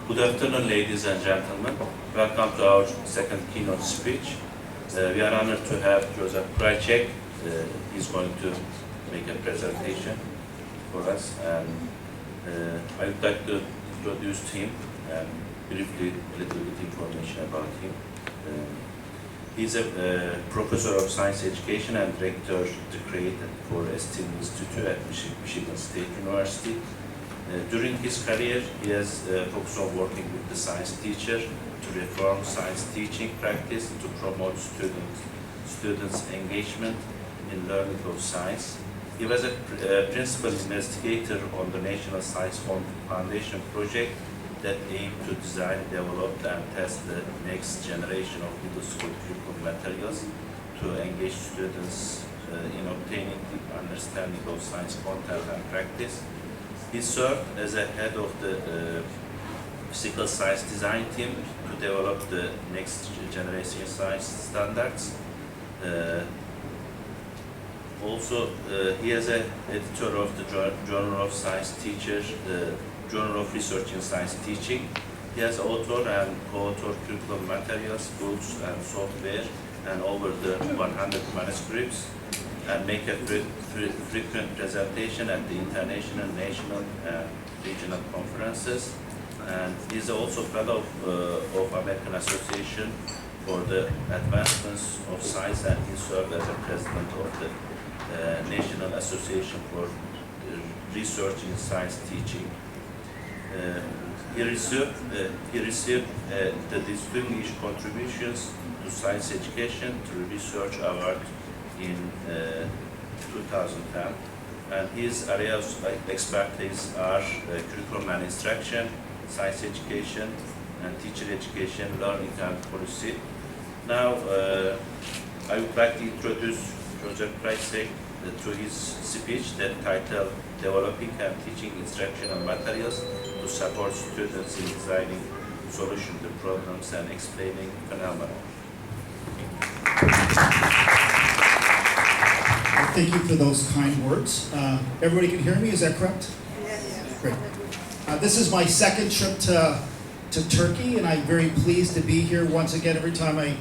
Good afternoon, ladies and gentlemen. Welcome to our second keynote speech. We are honored to have Krajcik. He's going to make a presentation for us, and I would like to introduce him and briefly a little bit information about him. He's a professor of science education and director created for STEM Institute at Michigan State University. During his career, he has focused on working with the science teacher to reform science teaching practice to promote students' engagement in learning of science. He was a principal investigator on the National Science Foundation project that aimed to design, develop, and test the next generation of middle school curriculum materials to engage students in obtaining deep understanding of science content and practice. He served as a head of the physical science design team to develop the next generation science standards. He is an editor of the Journal of Science Teacher, the Journal of Research in Science Teaching. He has authored and co-authored curriculum materials, books, and software, and over the 100 manuscripts, and make a frequent presentation at the international, national, and regional conferences. And he is also fellow of American Association for the Advancements of Science, and he served as the president of the National Association for Research in Science Teaching. He received the Distinguished Contributions to Science Education through Research Award in 2010, and his areas of expertise are curriculum and instruction, science education, and teacher education, learning and policy. Now, I would like to introduce Professor Krajcik to his speech that titled Developing and Teaching Instructional Materials to Support Students in Designing Solutions to Problems and Explaining Phenomena. Thank you for those kind words. Everybody can hear me, is that correct? Yes. Great. This is my second trip to Turkey, and I'm very pleased to be here once again. Every time I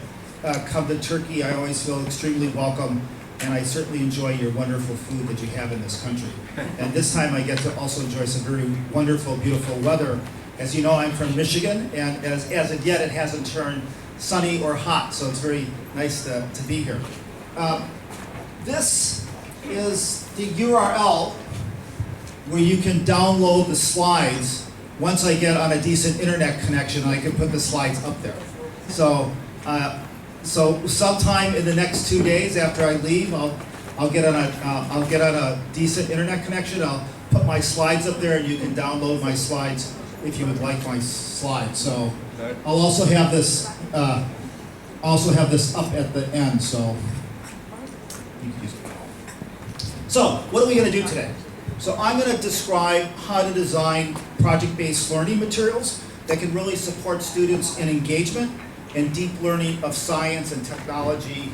come to Turkey, I always feel extremely welcome, and I certainly enjoy your wonderful food that you have in this country. And this time I get to also enjoy some very wonderful, beautiful weather. As you know, I'm from Michigan, and as of yet, it hasn't turned sunny or hot, so it's very nice to be here. This is the URL where you can download the slides once I get on a decent internet connection. I can put the slides up there. So sometime in the next 2 days after I leave, I'll get on a decent internet connection. I'll put my slides up there, and you can download my slides if you would like my slides. So I'll also have this up at the end. So you can use it. So what are we going to do today? So I'm going to describe how to design project-based learning materials that can really support students in engagement and deep learning of science and technology,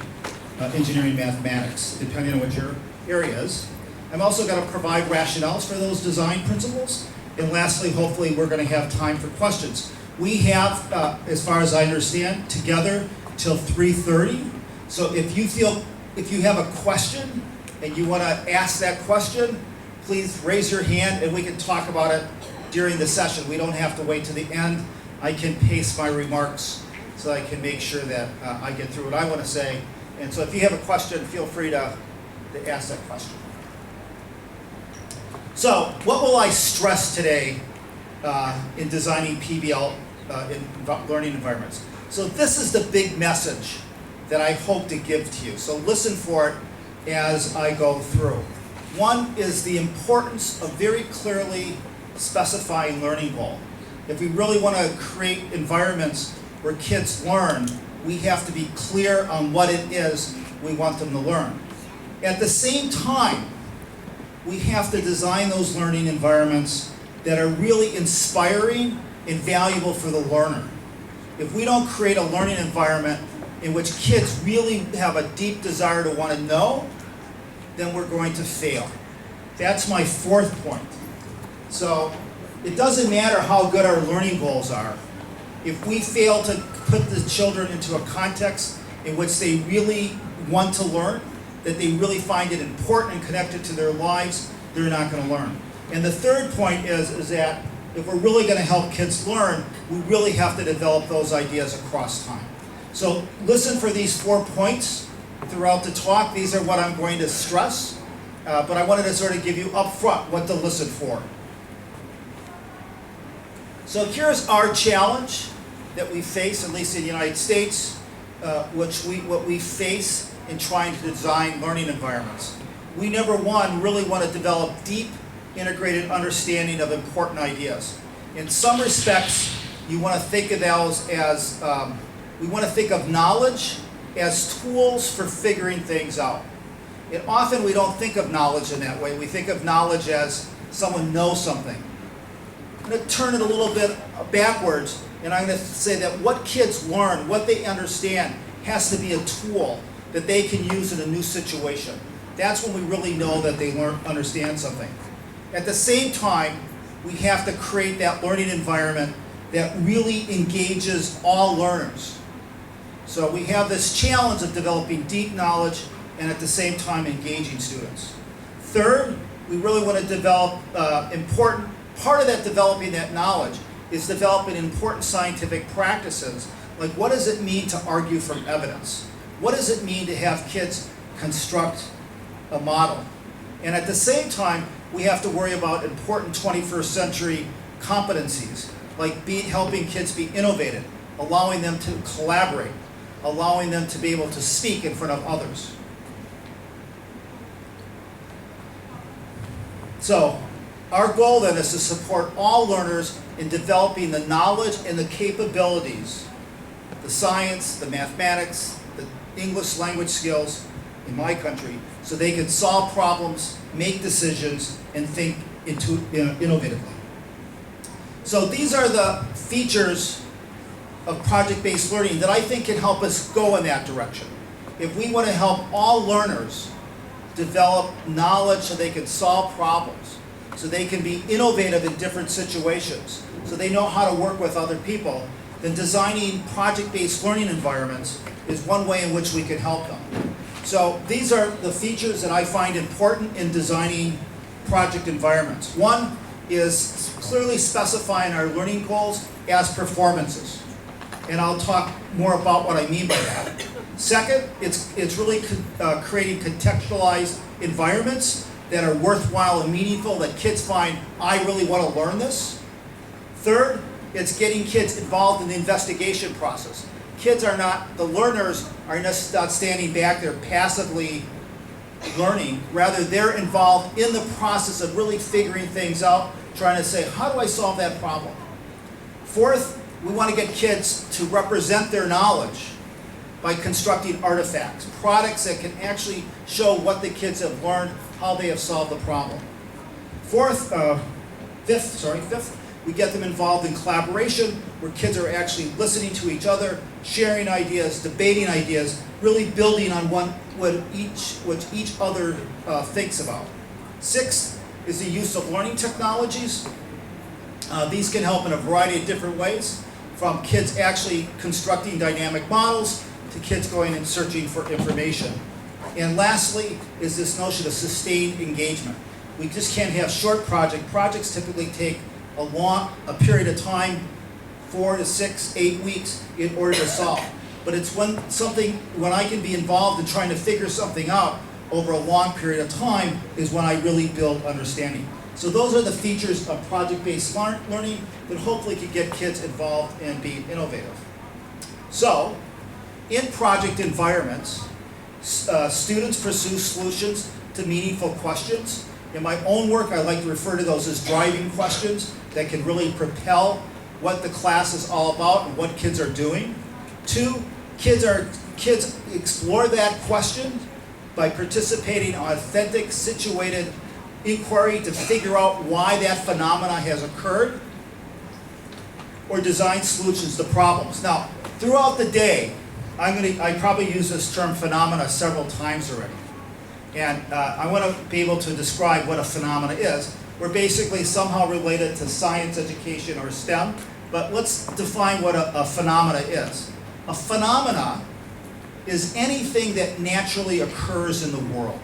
engineering, mathematics, depending on what your area is. I'm also going to provide rationales for those design principles. And lastly, hopefully, we're going to have time for questions. We have, as far as I understand, together till 3:30. So if you have a question and you want to ask that question, please raise your hand and we can talk about it during the session. We don't have to wait to the end. I can pace my remarks so I can make sure that I get through what I want to say. And so if you have a question, feel free to ask that question. So what will I stress today in designing PBL in learning environments? So this is the big message that I hope to give to you. So listen for it as I go through. One is the importance of very clearly specifying learning goal. If we really want to create environments where kids learn, we have to be clear on what it is we want them to learn. At the same time, we have to design those learning environments that are really inspiring and valuable for the learner. If we don't create a learning environment in which kids really have a deep desire to want to know, then we're going to fail. That's my fourth point. So it doesn't matter how good our learning goals are. If we fail to put the children into a context in which they really want to learn, that they really find it important and connected to their lives, they're not going to learn. And the third point is that if we're really going to help kids learn, we really have to develop those ideas across time. So listen for these 4 points throughout the talk. These are what I'm going to stress, but I wanted to sort of give you up front what to listen for. So here's our challenge that we face, at least in the United States, what we face in trying to design learning environments. We, number one, really want to develop deep, integrated understanding of important ideas. In some respects, you want to think of those as, we want to think of knowledge as tools for figuring things out. And often we don't think of knowledge in that way. We think of knowledge as someone knows something. I'm going to turn it a little bit backwards, and I'm going to say that what kids learn, what they understand, has to be a tool that they can use in a new situation. That's when we really know that they understand something. At the same time, we have to create that learning environment that really engages all learners. So we have this challenge of developing deep knowledge and at the same time engaging students. Third, we really want to develop part of that developing that knowledge is developing important scientific practices. Like, what does it mean to argue from evidence? What does it mean to have kids construct a model? And at the same time, we have to worry about important 21st century competencies, like helping kids be innovative, allowing them to collaborate, allowing them to be able to speak in front of others. So, our goal then is to support all learners in developing the knowledge and the capabilities, the science, the mathematics, the English language skills in my country, so they can solve problems, make decisions, and think innovatively. So these are the features of project-based learning that I think can help us go in that direction. If we want to help all learners develop knowledge so they can solve problems, so they can be innovative in different situations, so they know how to work with other people, then designing project-based learning environments is one way in which we can help them. So these are the features that I find important in designing project environments. One is clearly specifying our learning goals as performances. And I'll talk more about what I mean by that. Second, it's really creating contextualized environments that are worthwhile and meaningful, that kids find, I really want to learn this. Third, it's getting kids involved in the investigation process. The learners are just not standing back there passively learning. Rather, they're involved in the process of really figuring things out, trying to say, how do I solve that problem? Fourth, we want to get kids to represent their knowledge by constructing artifacts, products that can actually show what the kids have learned, how they have solved the problem. Fifth, we get them involved in collaboration, where kids are actually listening to each other, sharing ideas, debating ideas, really building on what each other thinks about. Sixth is the use of learning technologies. These can help in a variety of different ways, from kids actually constructing dynamic models to kids going and searching for information. And lastly is this notion of sustained engagement. We just can't have short projects typically take a period of time, 4 to 6, 8 weeks, in order to solve. But it's when I can be involved in trying to figure something out over a long period of time is when I really build understanding. So those are the features of project-based learning that hopefully can get kids involved in being innovative. So, in project environments, students pursue solutions to meaningful questions. In my own work, I like to refer to those as driving questions that can really propel what the class is all about and what kids are doing. 2, kids explore that question by participating in authentic, situated inquiry to figure out why that phenomena has occurred, or design solutions to problems. Now, throughout the day, I probably use this term phenomena several times already. And I want to be able to describe what a phenomena is. We're basically somehow related to science, education, or STEM, but let's define what a phenomena is. A phenomena is anything that naturally occurs in the world.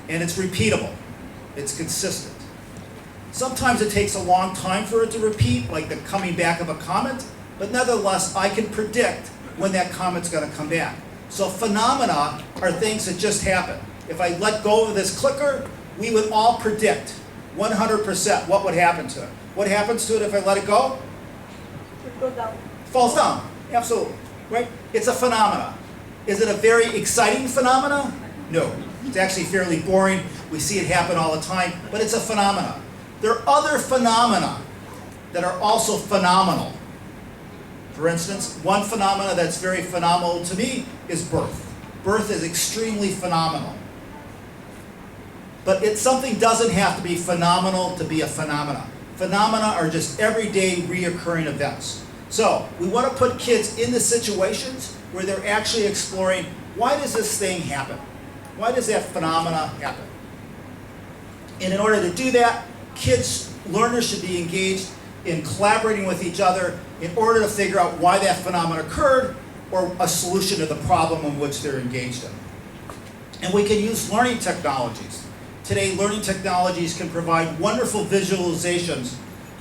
And it's repeatable. It's consistent. Sometimes it takes a long time for it to repeat, like the coming back of a comet, but nevertheless, I can predict when that comet's going to come back. So phenomena are things that just happen. If I let go of this clicker, we would all predict 100% what would happen to it. What happens to it if I let it go? It goes down. Falls down. Absolutely. Right? It's a phenomena. Is it a very exciting phenomena? No. It's actually fairly boring. We see it happen all the time, but it's a phenomena. There are other phenomena that are also phenomenal. For instance, one phenomena that's very phenomenal to me is birth. Birth is extremely phenomenal. But something doesn't have to be phenomenal to be a phenomena. Phenomena are just everyday reoccurring events. So we want to put kids into situations where they're actually exploring, why does this thing happen? Why does that phenomena happen? And in order to do that, learners should be engaged in collaborating with each other in order to figure out why that phenomenon occurred or a solution to the problem in which they're engaged in. And we can use learning technologies. Today, learning technologies can provide wonderful visualizations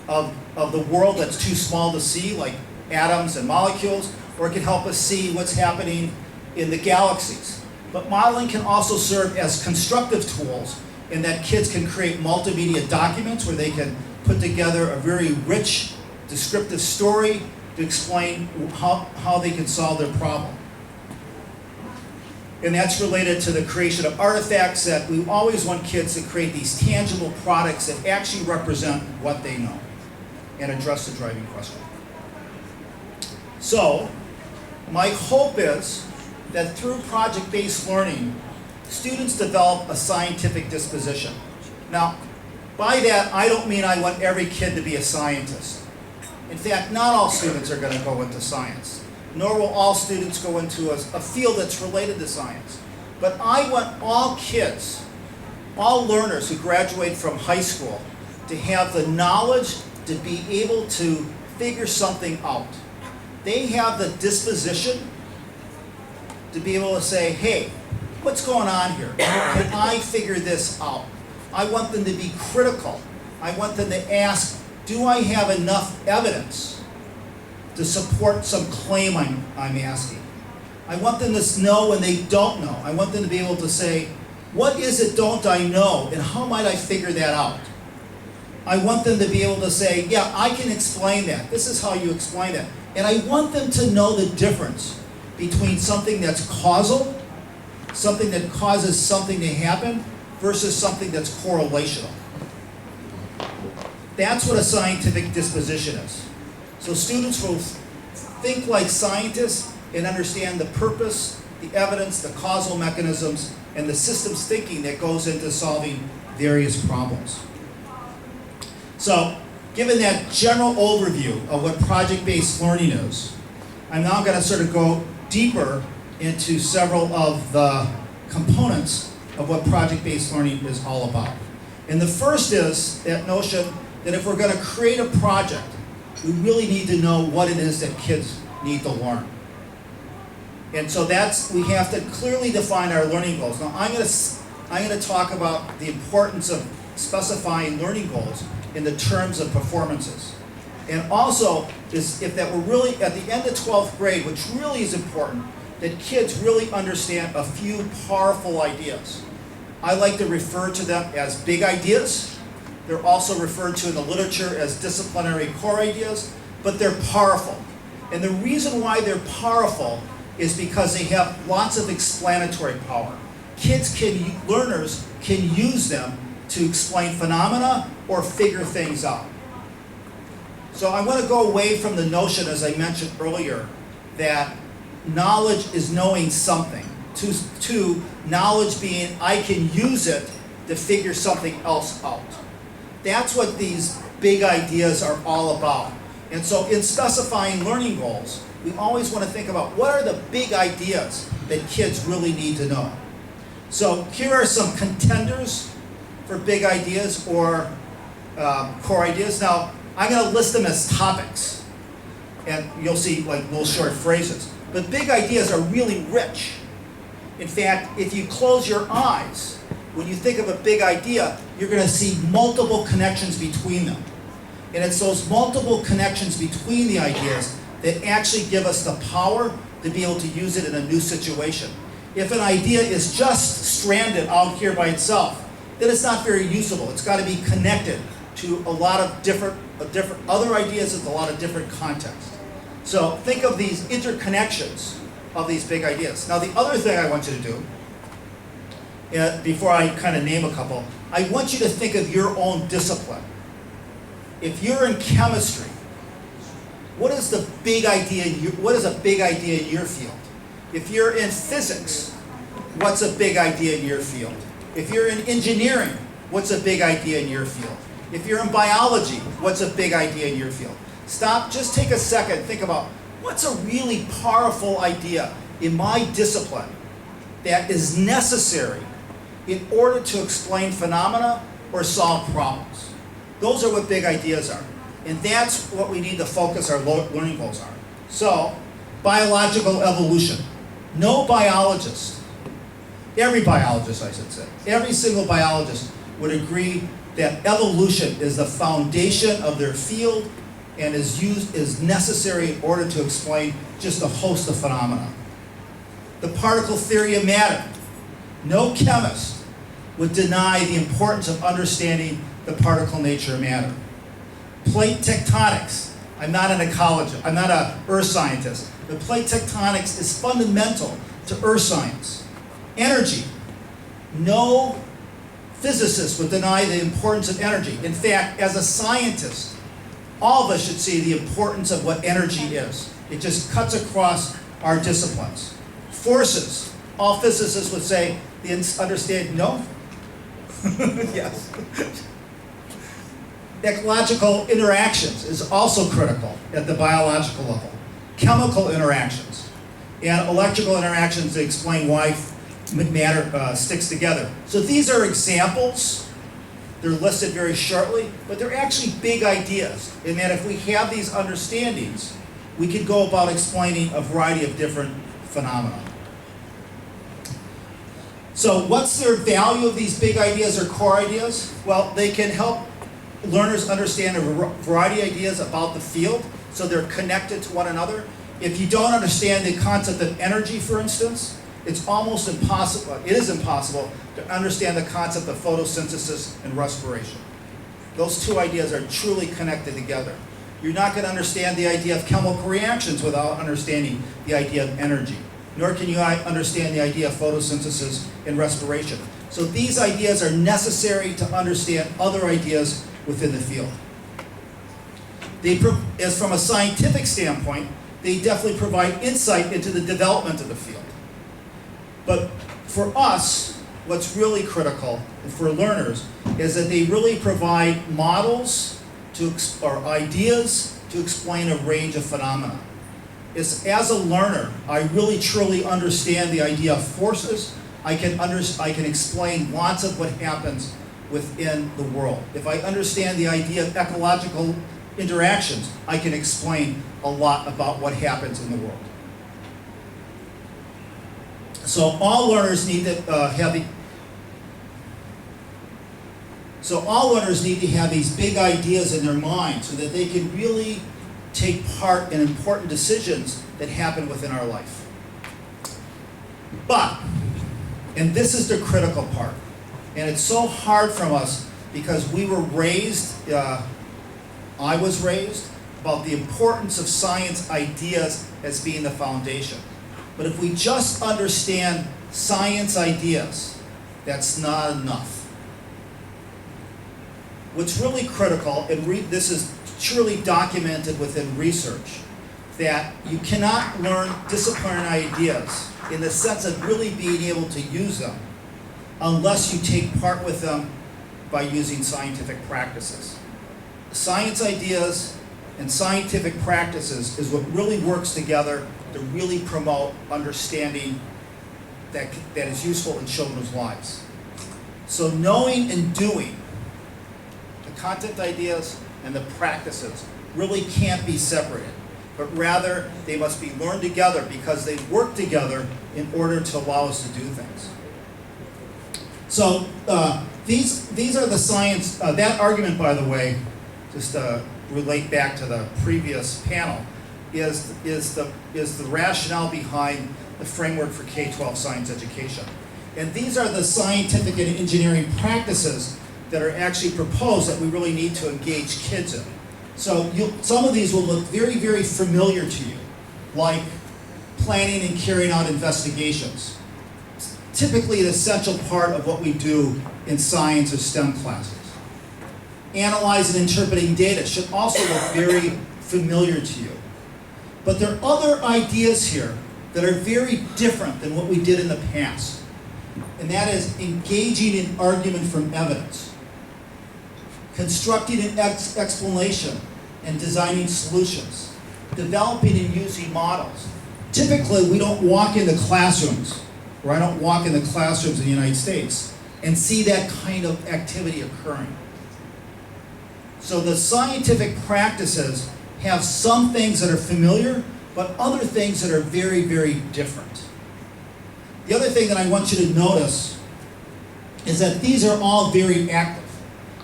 of the world that's too small to see, like atoms and molecules, or it can help us see what's happening in the galaxies. But modeling can also serve as constructive tools in that kids can create multimedia documents where they can put together a very rich, descriptive story to explain how they can solve their problem. And that's related to the creation of artifacts, that we always want kids to create these tangible products that actually represent what they know and address the driving question. So, my hope is that through project-based learning, students develop a scientific disposition. Now, by that, I don't mean I want every kid to be a scientist. In fact, not all students are going to go into science, nor will all students go into a field that's related to science. But I want all kids, all learners who graduate from high school, to have the knowledge to be able to figure something out. They have the disposition to be able to say, hey, what's going on here? Can I figure this out? I want them to be critical. I want them to ask, do I have enough evidence to support some claim I'm asking? I want them to know when they don't know. I want them to be able to say, what is it don't I know, and how might I figure that out? I want them to be able to say, yeah, I can explain that. This is how you explain that. And I want them to know the difference between something that's causal, something that causes something to happen, versus something that's correlational. That's what a scientific disposition is. So students will think like scientists and understand the purpose, the evidence, the causal mechanisms, and the systems thinking that goes into solving various problems. So, given that general overview of what project-based learning is, I'm now going to sort of go deeper into several of the components of what project-based learning is all about. And the first is that notion that if we're going to create a project, we really need to know what it is that kids need to learn. And so we have to clearly define our learning goals. Now I'm going to talk about the importance of specifying learning goals in the terms of performances. And also that we're really at the end of 12th grade, which really is important, that kids really understand a few powerful ideas. I like to refer to them as big ideas. They're also referred to in the literature as disciplinary core ideas, but they're powerful. And the reason why they're powerful is because they have lots of explanatory power. Learners can use them to explain phenomena or figure things out. So I want to go away from the notion, as I mentioned earlier, that knowledge is knowing something, to knowledge being I can use it to figure something else out. That's what these big ideas are all about. And so in specifying learning goals, we always want to think about what are the big ideas that kids really need to know. So here are some contenders for big ideas or core ideas. Now, I'm going to list them as topics, and you'll see like little short phrases. But big ideas are really rich. In fact, if you close your eyes, when you think of a big idea, you're going to see multiple connections between them. And it's those multiple connections between the ideas that actually give us the power to be able to use it in a new situation. If an idea is just stranded out here by itself, then it's not very usable. It's got to be connected to a lot of different other ideas with a lot of different contexts. So think of these interconnections of these big ideas. Now the other thing I want you to do, before I kind of name a couple, I want you to think of your own discipline. If you're in chemistry, what is the big idea? What is a big idea in your field? If you're in physics, what's a big idea in your field? If you're in engineering, what's a big idea in your field? If you're in biology, what's a big idea in your field? Stop, just take a second, think about what's a really powerful idea in my discipline that is necessary in order to explain phenomena or solve problems. Those are what big ideas are. And that's what we need to focus our learning goals on. So, biological evolution. No biologist, every biologist I should say, every single biologist would agree that evolution is the foundation of their field and is necessary in order to explain just a host of phenomena. The particle theory of matter. No chemist would deny the importance of understanding the particle nature of matter. Plate tectonics. I'm not an ecologist, I'm not an earth scientist, but plate tectonics is fundamental to earth science. Energy. No physicist would deny the importance of energy. In fact, as a scientist, all of us should see the importance of what energy is. It just cuts across our disciplines. Forces. All physicists would say, they understand, no? Yes. Ecological interactions is also critical at the biological level. Chemical interactions and electrical interactions to explain why matter sticks together. So these are examples. They're listed very shortly, but they're actually big ideas. And that if we have these understandings, we can go about explaining a variety of different phenomena. So what's their value of these big ideas or core ideas? Well, they can help learners understand a variety of ideas about the field, so they're connected to one another. If you don't understand the concept of energy, for instance, it's almost impossible, it is impossible to understand the concept of photosynthesis and respiration. Those two ideas are truly connected together. You're not going to understand the idea of chemical reactions without understanding the idea of energy. Nor can you understand the idea of photosynthesis and respiration. So these ideas are necessary to understand other ideas within the field. As from a scientific standpoint, they definitely provide insight into the development of the field. But for us, what's really critical for learners is that they really provide models or ideas to explain a range of phenomena. As a learner, I really truly understand the idea of forces. I can explain lots of what happens within the world. If I understand the idea of ecological interactions, I can explain a lot about what happens in the world. So all learners need to have these big ideas in their mind so that they can really take part in important decisions that happen within our life. But, and this is the critical part, and it's so hard from us because we were raised, I was raised, about the importance of science ideas as being the foundation. But if we just understand science ideas, that's not enough. What's really critical, and this is truly documented within research, that you cannot learn disciplinary ideas in the sense of really being able to use them unless you take part with them by using scientific practices. Science ideas and scientific practices is what really works together to really promote understanding that is useful in children's lives. So knowing and doing, the content ideas and the practices really can't be separated, but rather they must be learned together because they work together in order to allow us to do things. So these are the science, that argument, by the way, just to relate back to the previous panel, is the rationale behind the framework for K-12 science education. And these are the scientific and engineering practices that are actually proposed that we really need to engage kids in. So some of these will look very, very familiar to you, like planning and carrying out investigations. Typically an essential part of what we do in science or STEM classes. Analyzing and interpreting data should also look very familiar to you. But there are other ideas here that are very different than what we did in the past. And that is engaging in argument from evidence, constructing an explanation and designing solutions, developing and using models. Typically, we don't walk into classrooms, or I don't walk in the classrooms in the United States and see that kind of activity occurring. So the scientific practices have some things that are familiar, but other things that are very, very different. The other thing that I want you to notice is that these are all very active.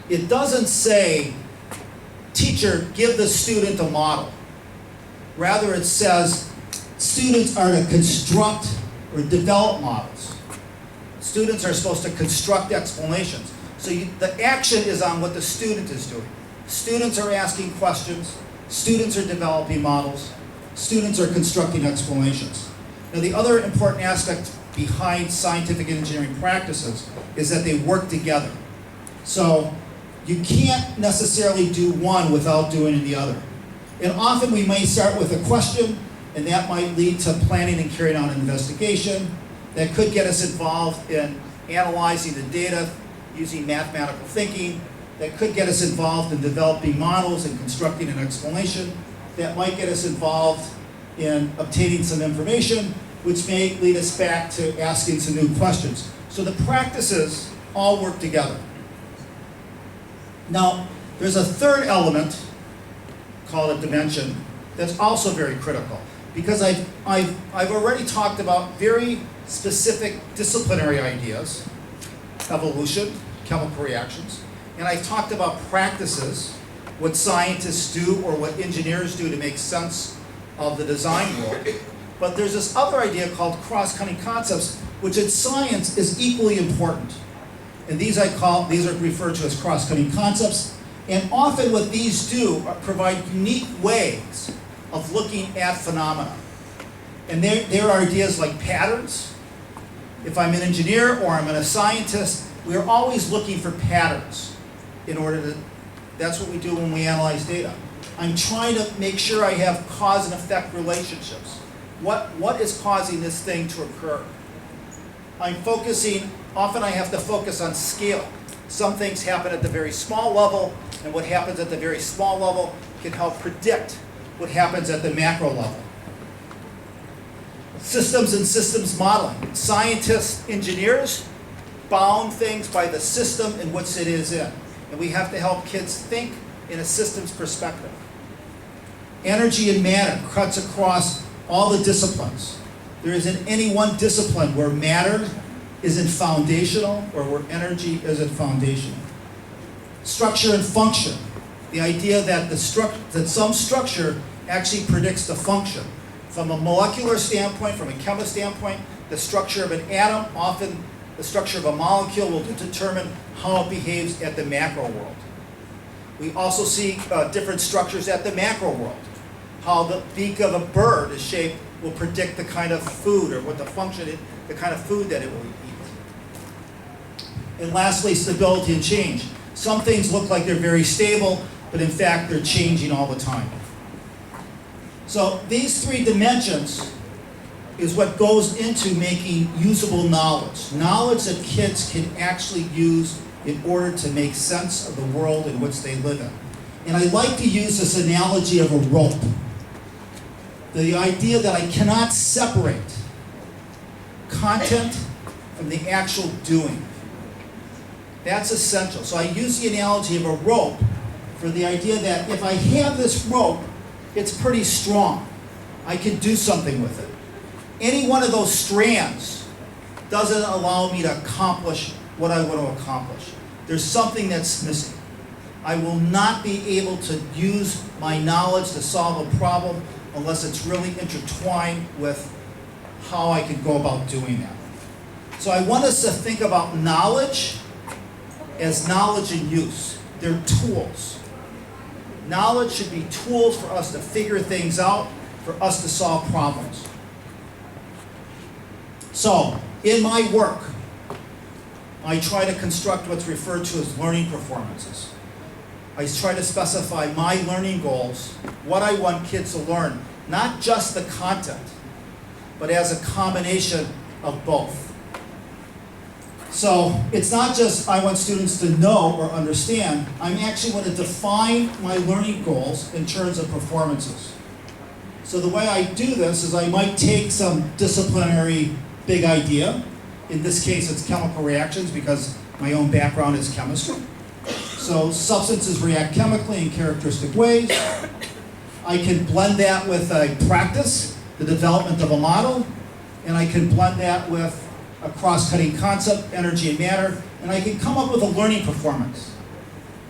It doesn't say, teacher, give the student a model. Rather, it says, students are to construct or develop models. Students are supposed to construct explanations. So the action is on what the student is doing. Students are asking questions. Students are developing models. Students are constructing explanations. Now, the other important aspect behind scientific and engineering practices is that they work together. So you can't necessarily do one without doing the other. And often we may start with a question, and that might lead to planning and carrying out an investigation. That could get us involved in analyzing the data using mathematical thinking. That could get us involved in developing models and constructing an explanation. That might get us involved in obtaining some information, which may lead us back to asking some new questions. So the practices all work together. Now, there's a third element, called a dimension, that's also very critical. Because I've already talked about very specific disciplinary ideas, evolution, chemical reactions, and I talked about practices, what scientists do or what engineers do to make sense of the design world. But there's this other idea called cross-cutting concepts, which in science is equally important. And these are referred to as cross-cutting concepts. And often what these do are provide unique ways of looking at phenomena. And there are ideas like patterns. If I'm an engineer or I'm a scientist, we're always looking for patterns in order to, that's what we do when we analyze data. I'm trying to make sure I have cause and effect relationships. What is causing this thing to occur? I'm focusing, often I have to focus on scale. Some things happen at the very small level, and what happens at the very small level can help predict what happens at the macro level. Systems and systems modeling. Scientists, engineers, bound things by the system in which it is in. And we have to help kids think in a systems perspective. Energy and matter cuts across all the disciplines. There isn't any one discipline where matter isn't foundational or where energy isn't foundational. Structure and function. The idea that some structure actually predicts the function. From a molecular standpoint, from a chemist standpoint, the structure of an atom, often the structure of a molecule will determine how it behaves at the macro world. We also see different structures at the macro world. How the beak of a bird is shaped will predict the kind of food or what the function is, the kind of food that it will eat. And lastly, stability and change. Some things look like they're very stable, but in fact they're changing all the time. So these three dimensions is what goes into making usable knowledge. Knowledge that kids can actually use in order to make sense of the world in which they live in. And I like to use this analogy of a rope. The idea that I cannot separate content from the actual doing. That's essential. So I use the analogy of a rope for the idea that if I have this rope, it's pretty strong. I can do something with it. Any one of those strands doesn't allow me to accomplish what I want to accomplish. There's something that's missing. I will not be able to use my knowledge to solve a problem unless it's really intertwined with how I can go about doing that. So I want us to think about knowledge as knowledge in use. They're tools. Knowledge should be tools for us to figure things out, for us to solve problems. So, in my work, I try to construct what's referred to as learning performances. I try to specify my learning goals, what I want kids to learn, not just the content, but as a combination of both. So it's not just I want students to know or understand, I'm actually going to define my learning goals in terms of performances. So the way I do this is I might take some disciplinary big idea. In this case, it's chemical reactions because my own background is chemistry. So substances react chemically in characteristic ways. I can blend that with a practice, the development of a model, and I can blend that with a cross-cutting concept, energy and matter, and I can come up with a learning performance.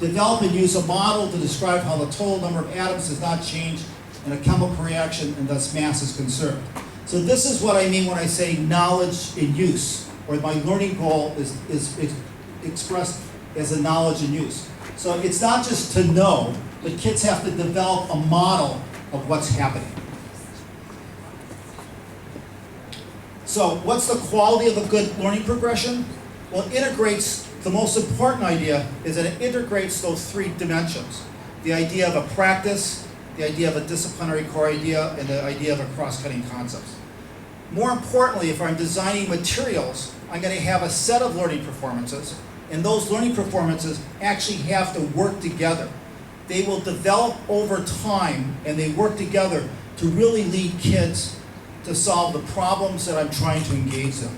Develop and use a model to describe how the total number of atoms does not change in a chemical reaction and thus mass is conserved. So this is what I mean when I say knowledge in use, or my learning goal is expressed as a knowledge in use. So it's not just to know, but kids have to develop a model of what's happening. So what's the quality of a good learning progression? Well, it integrates, the most important idea is that it integrates those three dimensions. The idea of a practice, the idea of a disciplinary core idea, and the idea of a cross-cutting concepts. More importantly, if I'm designing materials, I'm going to have a set of learning performances, and those learning performances actually have to work together. They will develop over time, and they work together to really lead kids to solve the problems that I'm trying to engage them.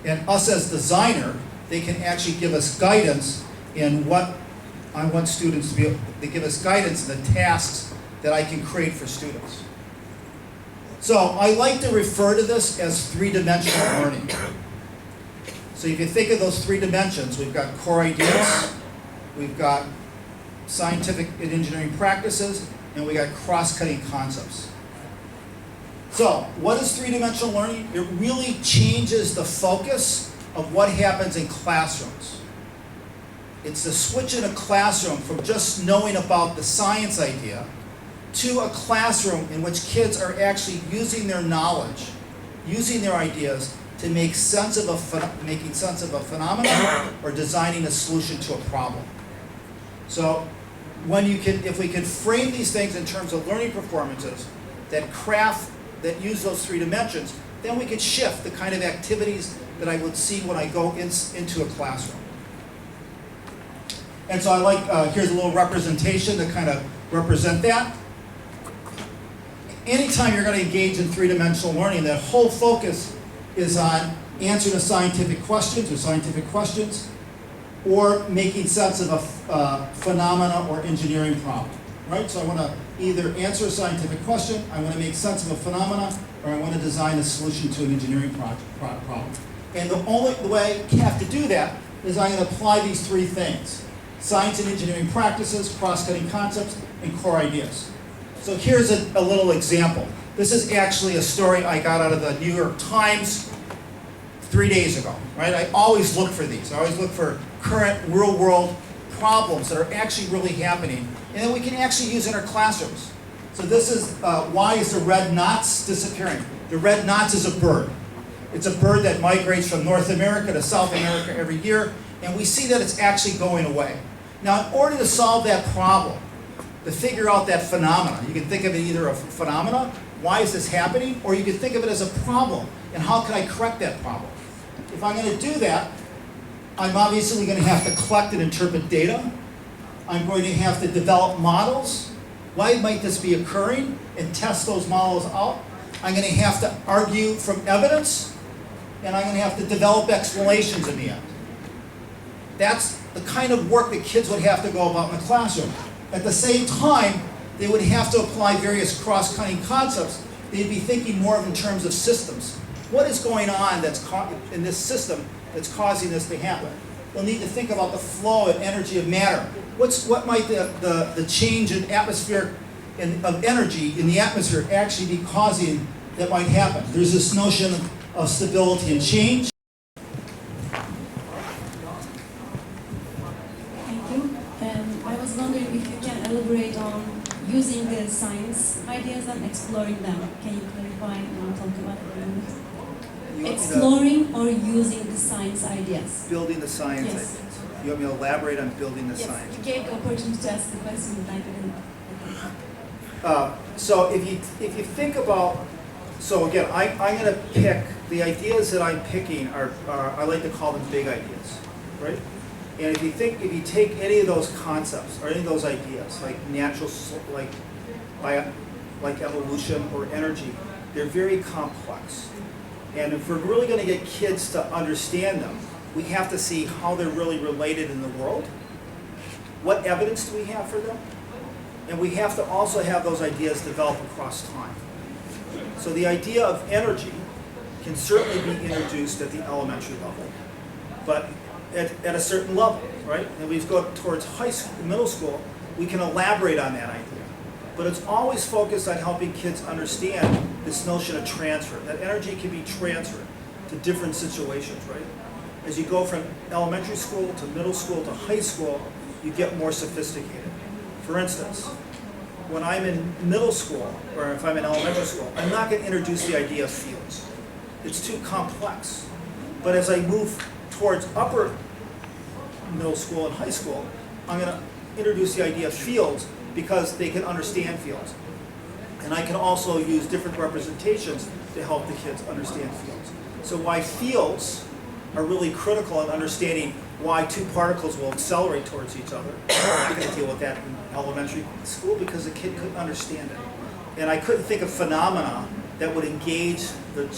And us as designer, they can actually give us guidance in what I want students to be able, they give us guidance in the tasks that I can create for students. So I like to refer to this as three-dimensional learning. So if you think of those three dimensions, we've got core ideas, we've got scientific and engineering practices, and we got cross-cutting concepts. So what is three-dimensional learning? It really changes the focus of what happens in classrooms. It's the switch in a classroom from just knowing about the science idea to a classroom in which kids are actually using their knowledge, using their ideas to make sense of making sense of a phenomenon or designing a solution to a problem. So if we can frame these things in terms of learning performances that use those three dimensions, then we can shift the kind of activities that I would see when I go into a classroom. And so I like, here's a little representation to kind of represent that. Anytime you're going to engage in three-dimensional learning, that whole focus is on answering a scientific questions or scientific questions, or making sense of a phenomena or engineering problem, right? So I want to either answer a scientific question, I want to make sense of a phenomena, or I want to design a solution to an engineering problem. And the way you have to do that is I'm going to apply these three things: science and engineering practices, cross-cutting concepts, and core ideas. So here's a little example. This is actually a story I got out of the New York Times 3 days ago, right? I always look for these. I always look for current real-world problems that are actually really happening, and that we can actually use in our classrooms. So this is, why is the red knots disappearing? The red knots is a bird. It's a bird that migrates from North America to South America every year, and we see that it's actually going away. Now, in order to solve that problem, to figure out that phenomena, you can think of it either a phenomena, why is this happening, or you can think of it as a problem, and how can I correct that problem? If I'm going to do that, I'm obviously going to have to collect and interpret data. I'm going to have to develop models. Why might this be occurring? And test those models out. I'm going to have to argue from evidence. and I'm going to have to develop explanations in the end. That's the kind of work that kids would have to go about in the classroom. At the same time, they would have to apply various cross-cutting concepts. They'd be thinking more of in terms of systems. What is going on in this system that's causing this to happen? They'll need to think about the flow and energy of matter. What might the change in atmosphere of energy in the atmosphere actually be causing that might happen? There's this notion of stability and change. Thank you. I was wondering if you can elaborate on using the science ideas and exploring them. Can you clarify what I'm talking about a little bit? Exploring or using the science ideas? Building the science Yes. ideas. You want me to elaborate on building the Yes, science? you gave the opportunity to ask the question, but I didn't. So if you think about, so again, I'm going to pick, the ideas that I'm picking are I like to call them big ideas, right? And if you take any of those concepts or any of those ideas, like like evolution or energy, they're very complex. And if we're really going to get kids to understand them, we have to see how they're really related in the world. What evidence do we have for them? And we have to also have those ideas develop across time. So the idea of energy can certainly be introduced at the elementary level, but at a certain level, right? And we go towards high school, middle school, we can elaborate on that idea. But it's always focused on helping kids understand this notion of transfer, that energy can be transferred to different situations, right? As you go from elementary school to middle school to high school, you get more sophisticated. For instance, when I'm in middle school, or if I'm in elementary school, I'm not going to introduce the idea of fields. It's too complex. But as I move towards upper middle school and high school, I'm going to introduce the idea of fields because they can understand fields. And I can also use different representations to help the kids understand fields. So why fields are really critical in understanding why two particles will accelerate towards each other. I'm not going to deal with that in elementary school because the kid couldn't understand it. And I couldn't think of phenomena that would engage the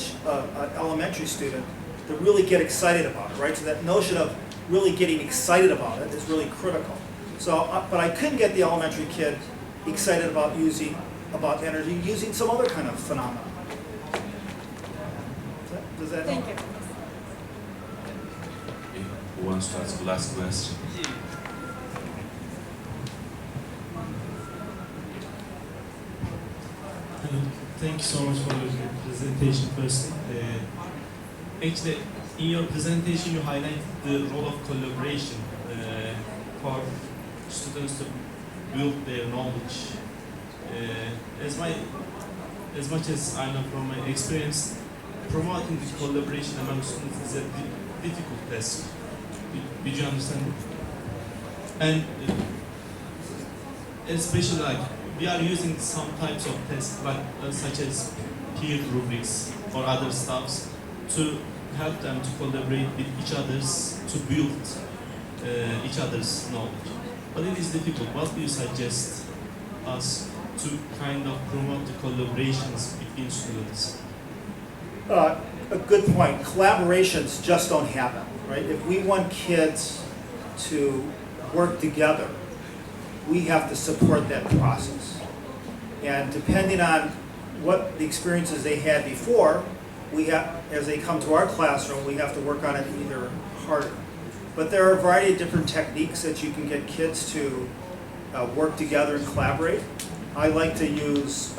elementary student to really get excited about it, right? So that notion of really getting excited about it is really critical. So, but I couldn't get the elementary kid excited about energy using some other kind of phenomena. Does that help? Thank you. Who wants to ask the last question? Hello. Thank you so much for your presentation first. Actually, in your presentation you highlighted the role of collaboration for students to build their knowledge. As much as I know from my experience, promoting the collaboration among students is a difficult task. Did you understand? And especially like we are using some types of tests like such as peer rubrics or other stuffs to help them to collaborate with each others to build each other's knowledge. But it is difficult. What do you suggest us to kind of promote the collaborations between students? A good point. Collaborations just don't happen, right? If we want kids to work together, we have to support that process. And depending on what the experiences they had before, as they come to our classroom, we have to work on it either harder. But there are a variety of different techniques that you can get kids to work together and collaborate. I like to use,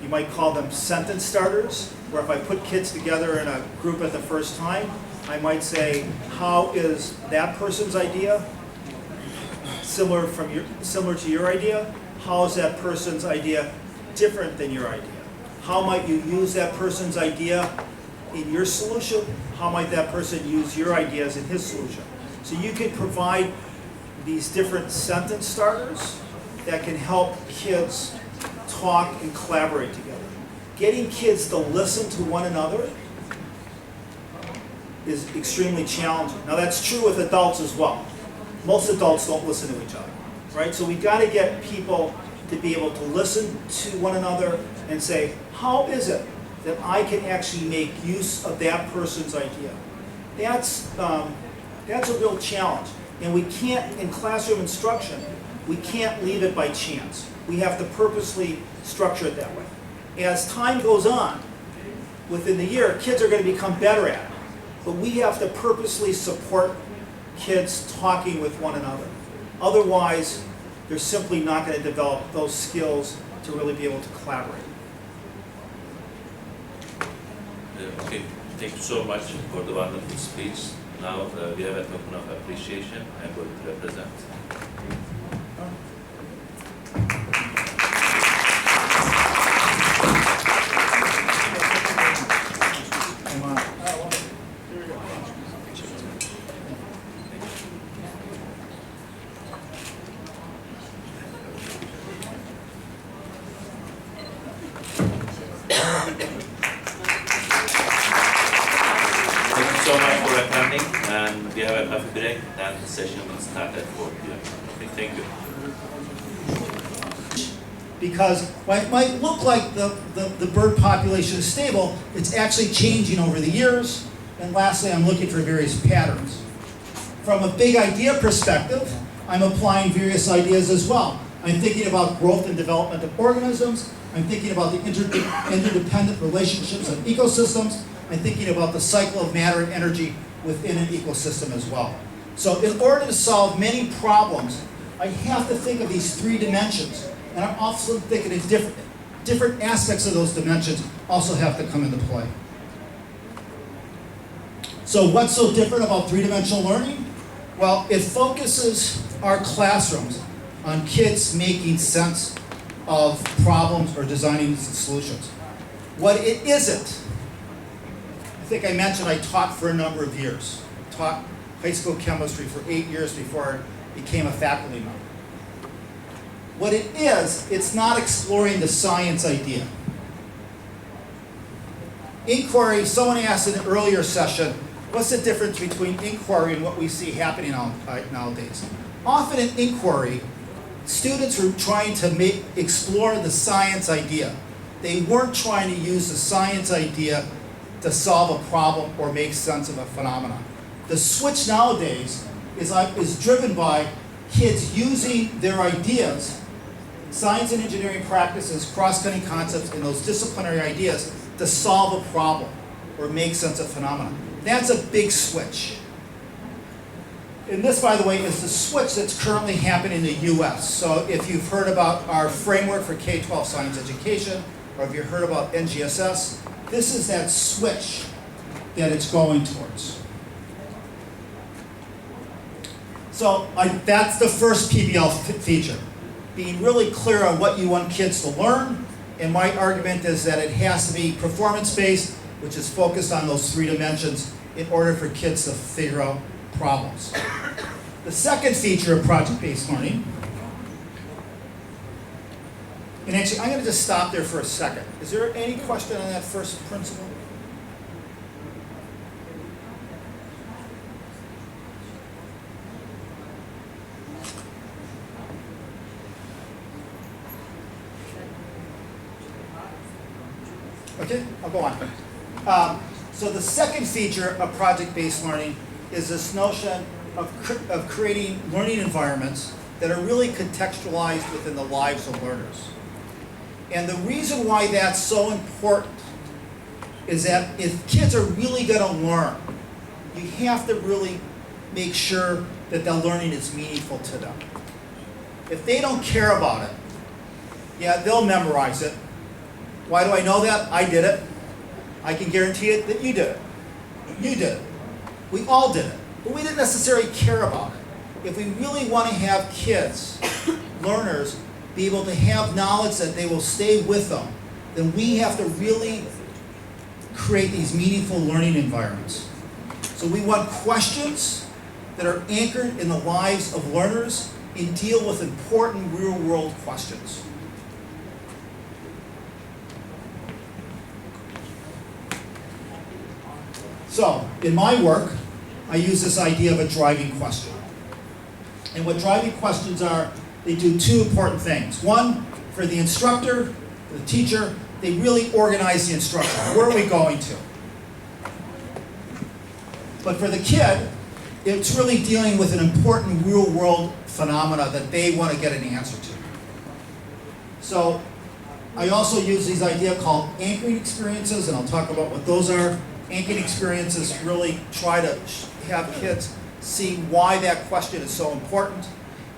you might call them sentence starters, where if I put kids together in a group at the first time, I might say, how is that person's idea similar to your idea? How is that person's idea different than your idea? How might you use that person's idea in your solution? How might that person use your ideas in his solution? So you can provide these different sentence starters that can help kids talk and collaborate together. Getting kids to listen to one another is extremely challenging. Now that's true with adults as well. Most adults don't listen to each other, right? So we've got to get people to be able to listen to one another and say, how is it that I can actually make use of that person's idea. That's a real challenge. And we can't, in classroom instruction, we can't leave it by chance. We have to purposely structure it that way. As time goes on, within the year, kids are going to become better at it. But we have to purposely support kids talking with one another. Otherwise, they're simply not going to develop those skills to really be able to collaborate. Okay, thank you so much for the wonderful speech. Now we have a token of appreciation. I'm going to represent. Thank you so much for attending, and we have a coffee break, and the session will start at 4 p.m. Okay, thank you. Because what might look like the bird population is stable, it's actually changing over the years. And lastly, I'm looking for various patterns. From a big idea perspective, I'm applying various ideas as well. I'm thinking about growth and development of organisms. I'm thinking about the interdependent relationships of ecosystems. I'm thinking about the cycle of matter and energy within an ecosystem as well. So in order to solve many problems, I have to think of these three dimensions. And I'm also thinking of different aspects of those dimensions also have to come into play. So what's so different about three-dimensional learning? Well, it focuses our classrooms on kids making sense of problems or designing solutions. What it isn't, I think I mentioned I taught for a number of years. Taught high school chemistry for 8 years before I became a faculty member. What it is, it's not exploring the science idea. Inquiry, someone asked in an earlier session, what's the difference between inquiry and what we see happening nowadays? Often in inquiry, students were trying to explore the science idea. They weren't trying to use the science idea to solve a problem or make sense of a phenomenon. The switch nowadays is driven by kids using their ideas, science and engineering practices, cross-cutting concepts, and those disciplinary ideas to solve a problem or make sense of phenomena. That's a big switch. And this, by the way, is the switch that's currently happening in the US. So if you've heard about our framework for K-12 science education, or if you've heard about NGSS, this is that switch that it's going towards. So that's the first PBL feature, being really clear on what you want kids to learn. And my argument is that it has to be performance-based, which is focused on those three dimensions in order for kids to figure out problems. The second feature of project-based learning, and actually I'm going to just stop there for a second. Is there any question on that first principle? Okay, I'll go on. So the second feature of project-based learning is this notion of creating learning environments that are really contextualized within the lives of learners. And the reason why that's so important is that if kids are really going to learn, you have to really make sure that the learning is meaningful to them. If they don't care about it, yeah, they'll memorize it. Why do I know that? I did it. I can guarantee it that you did it. You did it. We all did it. But we didn't necessarily care about it. If we really want to have kids, learners, be able to have knowledge that they will stay with them, then we have to really create these meaningful learning environments. So we want questions that are anchored in the lives of learners and deal with important real-world questions. So, in my work, I use this idea of a driving question. And what driving questions are, they do two important things. One, for the instructor, the teacher, they really organize the instruction. Where are we going to? But for the kid, it's really dealing with an important real-world phenomena that they want to get an answer to. So I also use these idea called anchoring experiences, and I'll talk about what those are. Anchoring experiences really try to have kids see why that question is so important,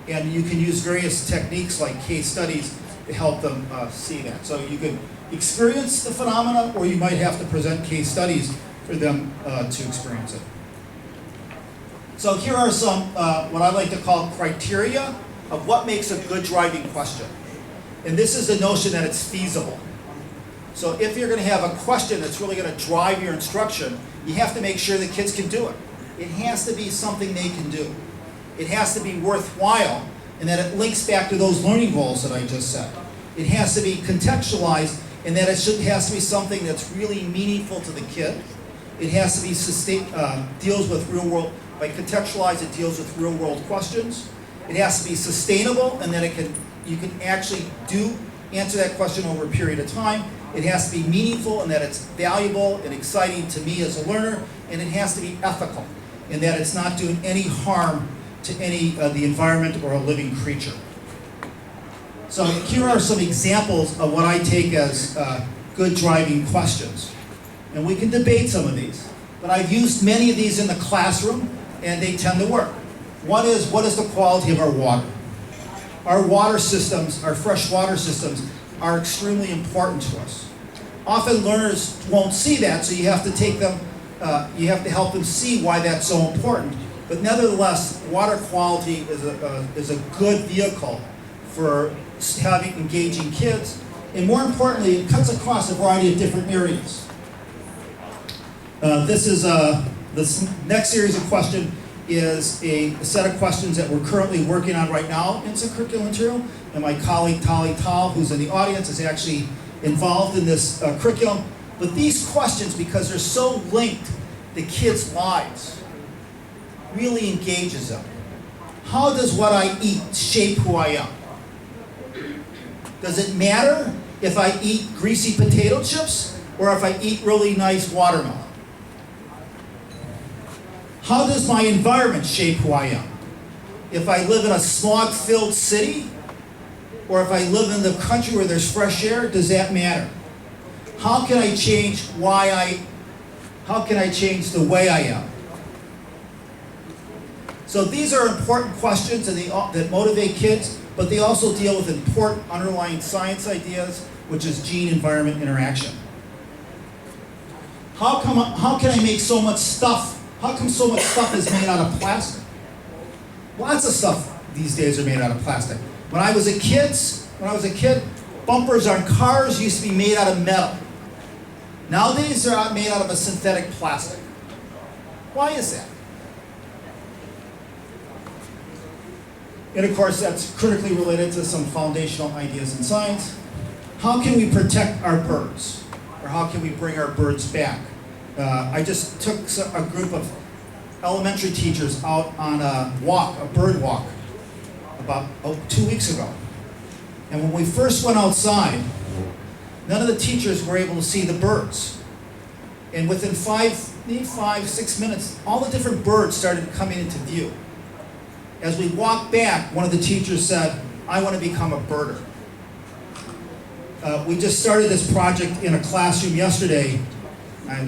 and you can use various techniques like case studies to help them see that. So you can experience the phenomena, or you might have to present case studies for them to experience it. So here are some, what I like to call criteria of what makes a good driving question. And this is the notion that it's feasible. So if you're going to have a question that's really going to drive your instruction, you have to make sure the kids can do it. It has to be something they can do. It has to be worthwhile, and that it links back to those learning goals that I just said. It has to be contextualized, and that it has to be something that's really meaningful to the kid. It has to be deals with real world. By contextualize, it deals with real world questions. It has to be sustainable, and that you can actually answer that question over a period of time. It has to be meaningful, and that it's valuable and exciting to me as a learner, and it has to be ethical, in that it's not doing any harm to the environment or a living creature. So here are some examples of what I take as good driving questions. And we can debate some of these, but I've used many of these in the classroom, and they tend to work. One is, what is the quality of our water? Our water systems, our fresh water systems, are extremely important to us. Often learners won't see that, so you have to take them, you have to help them see why that's so important. But nevertheless, water quality is a good vehicle for engaging kids. And more importantly, it cuts across a variety of different areas. This next series of questions is a set of questions that we're currently working on right now in some curriculum material. And my colleague, Tali Tal, who's in the audience, is actually involved in this curriculum. But these questions, because they're so linked to kids' lives, really engages them. How does what I eat shape who I am? Does it matter if I eat greasy potato chips or if I eat really nice watermelon? How does my environment shape who I am? If I live in a smog-filled city, or if I live in the country where there's fresh air, does that matter? How can I change the way I am? So these are important questions that motivate kids, but they also deal with important underlying science ideas, which is gene-environment interaction. How can I make so much stuff? How come so much stuff is made out of plastic? Lots of stuff these days are made out of plastic. When I was a kid, bumpers on cars used to be made out of metal. Nowadays, they're made out of a synthetic plastic. Why is that? And of course, that's critically related to some foundational ideas in science. How can we protect our birds? Or how can we bring our birds back? I just took a group of elementary teachers out on a bird walk, about 2 weeks ago. And when we first went outside, none of the teachers were able to see the birds. And within 5-6 minutes, all the different birds started coming into view. As we walked back, one of the teachers said, "I want to become a birder." We just started this project in a classroom yesterday,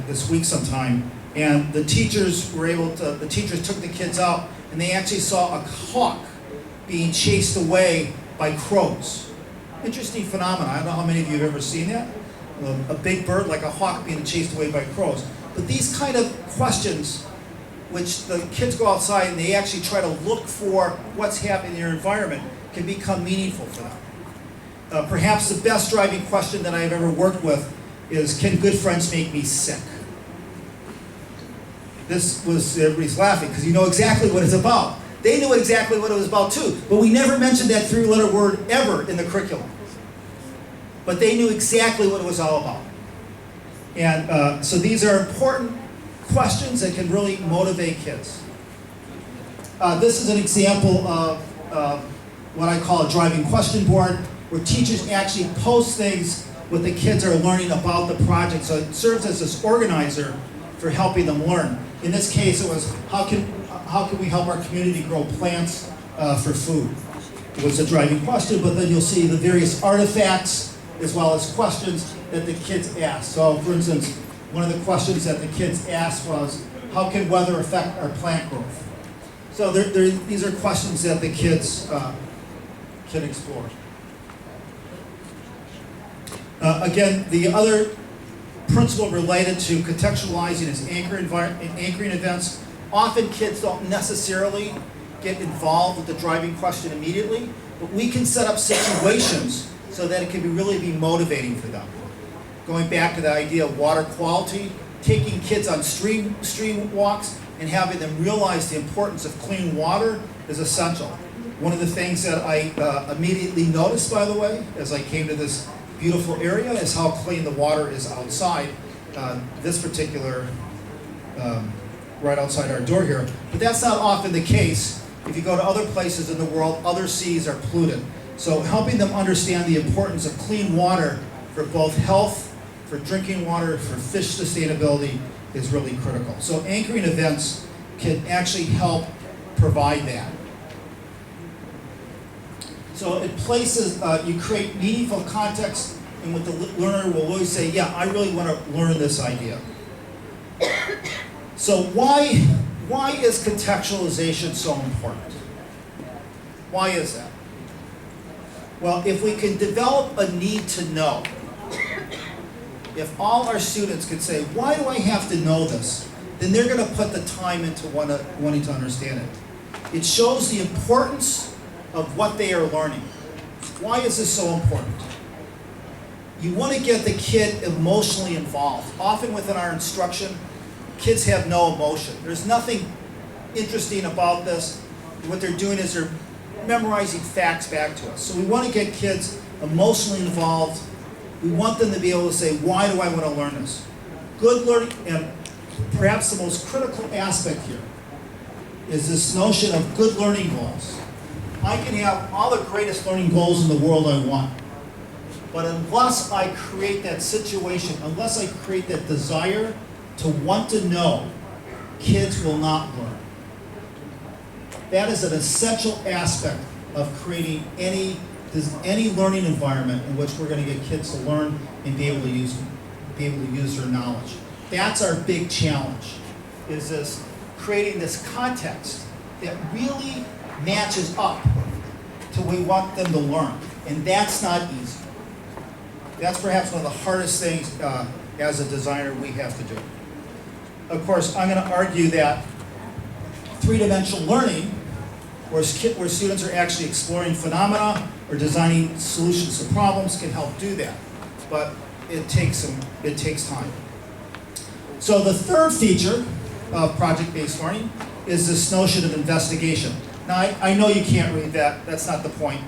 this week sometime, and the teachers took the kids out, and they actually saw a hawk being chased away by crows. Interesting phenomenon. I don't know how many of you have ever seen that. A big bird like a hawk being chased away by crows. But these kind of questions, which the kids go outside and they actually try to look for what's happening in their environment, can become meaningful for them. Perhaps the best driving question that I've ever worked with is, can good friends make me sick? Everybody's laughing because you know exactly what it's about. They knew exactly what it was about too, but we never mentioned that three-letter word ever in the curriculum. But they knew exactly what it was all about. And so these are important questions that can really motivate kids. This is an example of what I call a driving question board, where teachers actually post things what the kids are learning about the project. So it serves as this organizer for helping them learn. In this case, it was how can we help our community grow plants for food? It was a driving question, but then you'll see the various artifacts as well as questions that the kids asked. So for instance, one of the questions that the kids asked was, how can weather affect our plant growth? So these are questions that the kids can explore. Again, the other principle related to contextualizing is anchoring events. Often kids don't necessarily get involved with the driving question immediately, but we can set up situations so that it can really be motivating for them. Going back to the idea of water quality, taking kids on stream walks and having them realize the importance of clean water is essential. One of the things that I immediately noticed, by the way, as I came to this beautiful area, is how clean the water is outside. This particular, right outside our door here. But that's not often the case. If you go to other places in the world, other seas are polluted. So helping them understand the importance of clean water for both health, for drinking water, for fish sustainability is really critical. So anchoring events can actually help provide that. So it places, you create meaningful context, and what the learner will always say, yeah, I really want to learn this idea. So why is contextualization so important? Why is that? Well, if we can develop a need to know, if all our students could say, why do I have to know this? Then they're going to put the time into wanting to understand it. It shows the importance of what they are learning. Why is this so important? You want to get the kid emotionally involved. Often within our instruction, kids have no emotion. There's nothing interesting about this. What they're doing is they're memorizing facts back to us. So we want to get kids emotionally involved. We want them to be able to say, why do I want to learn this? Good learning, and perhaps the most critical aspect here, is this notion of good learning goals. I can have all the greatest learning goals in the world I want, but unless I create that situation, unless I create that desire to want to know, kids will not learn. That is an essential aspect of creating any learning environment in which we're going to get kids to learn and be able to use their knowledge. That's our big challenge, is this creating this context that really matches up to what we want them to learn. And that's not easy. That's perhaps one of the hardest things as a designer we have to do. Of course, I'm going to argue that three-dimensional learning, where students are actually exploring phenomena or designing solutions to problems, can help do that. But it takes time. So the third feature of project-based learning is this notion of investigation. Now, I know you can't read that. That's not the point.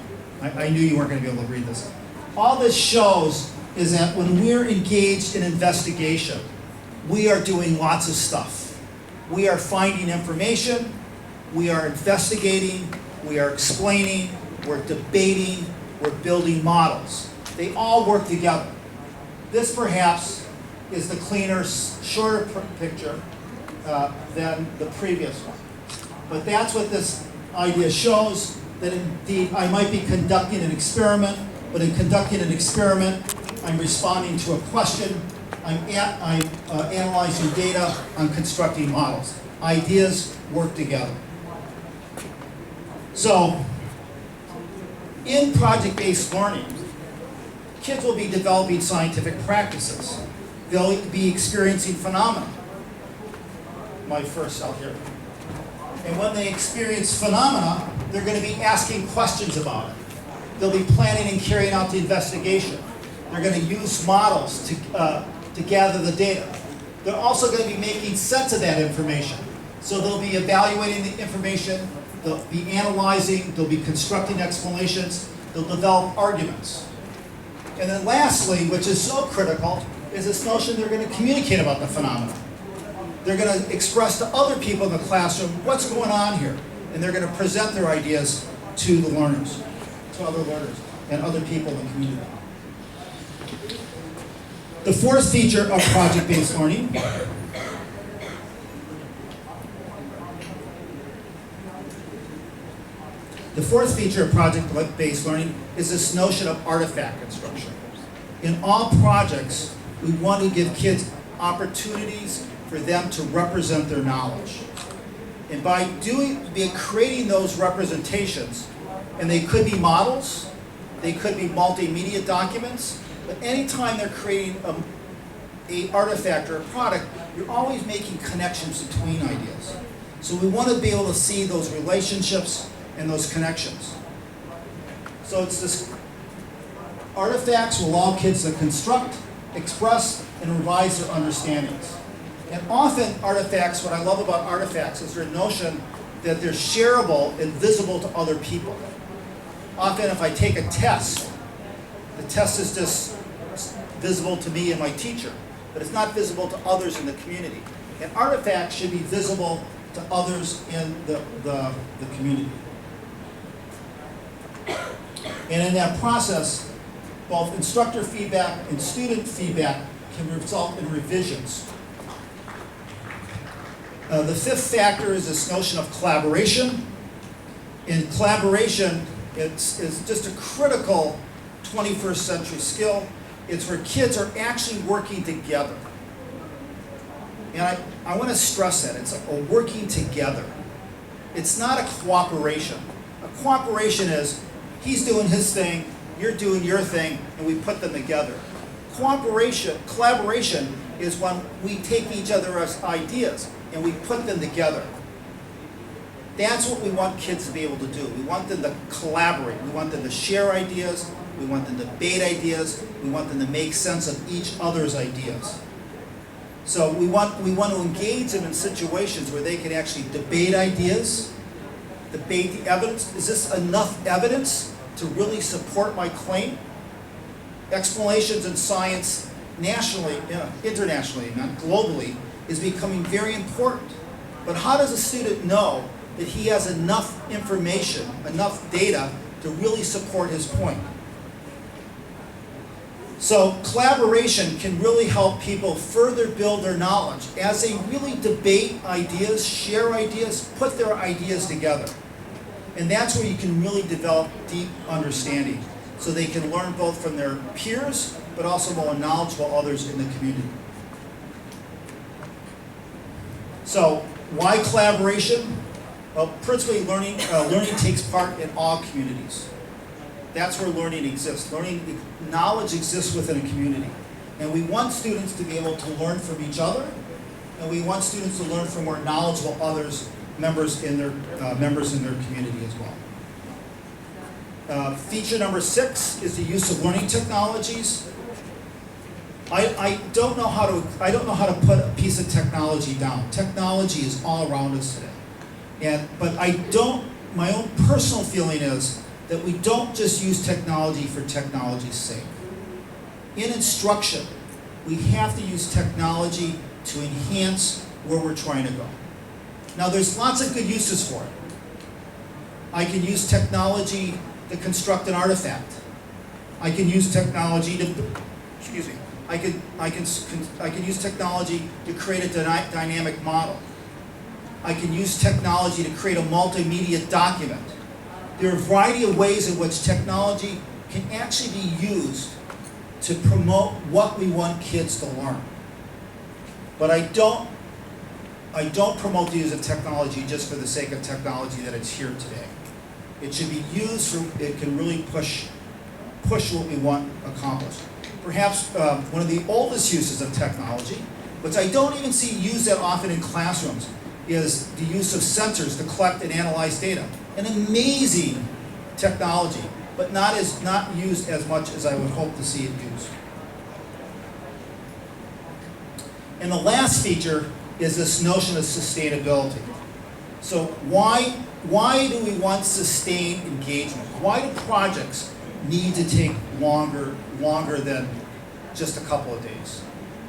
I knew you weren't going to be able to read this. All this shows is that when we're engaged in investigation, we are doing lots of stuff. We are finding information, we are investigating, we are explaining, we're debating, we're building models. They all work together. This perhaps is the cleaner, shorter picture than the previous one. But that's what this idea shows, that indeed I might be conducting an experiment, but in conducting an experiment, I'm responding to a question, I'm analyzing data, I'm constructing models. Ideas work together. So, in project-based learning, kids will be developing scientific practices. They'll be experiencing phenomena. My first cell here. And when they experience phenomena, they're going to be asking questions about it. They'll be planning and carrying out the investigation. They're going to use models to gather the data. They're also going to be making sense of that information. So they'll be evaluating the information, they'll be analyzing, they'll be constructing explanations, they'll develop arguments. And then lastly, which is so critical, is this notion they're going to communicate about the phenomena. They're going to express to other people in the classroom what's going on here. And they're going to present their ideas to the learners, to other learners, and other people in the community. The fourth feature of project-based learning The fourth feature of project-based learning is this notion of artifact instruction. In all projects, we want to give kids opportunities for them to represent their knowledge. And by creating those representations, and they could be models, they could be multimedia documents, but anytime they're creating a artifact or a product, you're always making connections between ideas. So we want to be able to see those relationships and those connections. So it's this artifacts will allow kids to construct, express, and revise their understandings. And often artifacts, what I love about artifacts is their notion that they're shareable and visible to other people. Often if I take a test, the test is just visible to me and my teacher, but it's not visible to others in the community. And artifacts should be visible to others in the community. And in that process, both instructor feedback and student feedback can result in revisions. The fifth factor is this notion of collaboration. In collaboration, it's just a critical 21st century skill. It's where kids are actually working together. And I want to stress that. It's a working together. It's not a cooperation. A cooperation is he's doing his thing, you're doing your thing, and we put them together. Collaboration is when we take each other's ideas and we put them together. That's what we want kids to be able to do. We want them to collaborate. We want them to share ideas. We want them to debate ideas. We want them to make sense of each other's ideas. So we want to engage them in situations where they can actually debate ideas, debate the evidence. Is this enough evidence to really support my claim? Explanations in science nationally, internationally, not globally, is becoming very important. But how does a student know that he has enough information, enough data to really support his point? So collaboration can really help people further build their knowledge as they really debate ideas, share ideas, put their ideas together. And that's where you can really develop deep understanding, so they can learn both from their peers, but also more knowledgeable others in the community. So why collaboration? Well, principally learning takes part in all communities. That's where learning exists. Knowledge exists within a community. And we want students to be able to learn from each other, and we want students to learn from more knowledgeable members in their community as well. Feature number 6 is the use of learning technologies. I don't know how to put a piece of technology down. Technology is all around us today. But my own personal feeling is that we don't just use technology for technology's sake. In instruction, we have to use technology to enhance where we're trying to go. Now, there's lots of good uses for it. I can use technology to construct an artifact. I can use technology to, I can use technology to create a dynamic model. I can use technology to create a multimedia document. There are a variety of ways in which technology can actually be used to promote what we want kids to learn. But I don't promote the use of technology just for the sake of technology that it's here today. It should be used it can really push what we want accomplished. Perhaps one of the oldest uses of technology, which I don't even see used that often in classrooms, is the use of sensors to collect and analyze data. An amazing technology, but not used as much as I would hope to see it used. And the last feature is this notion of sustainability. So why do we want sustained engagement? Why do projects need to take longer than just a couple of days?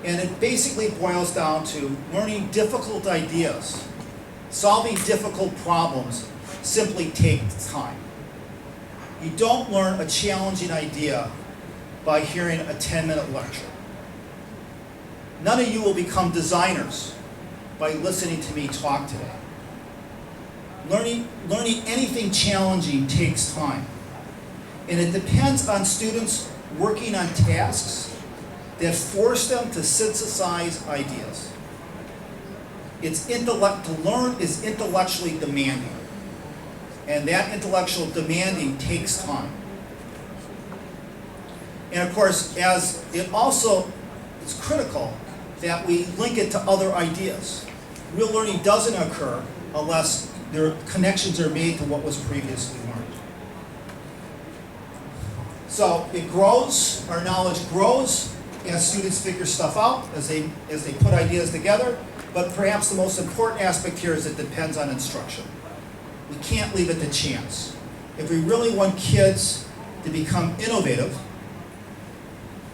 And it basically boils down to learning difficult ideas. Solving difficult problems simply takes time. You don't learn a challenging idea by hearing a 10-minute lecture. None of you will become designers by listening to me talk today. Learning anything challenging takes time. And it depends on students working on tasks that force them to synthesize ideas. To learn is intellectually demanding. And that intellectual demanding takes time. And of course, as it also is critical that we link it to other ideas. Real learning doesn't occur unless connections are made to what was previously learned. So it grows, our knowledge grows as students figure stuff out, as they put ideas together, but perhaps the most important aspect here is it depends on instruction. We can't leave it to chance. If we really want kids to become innovative,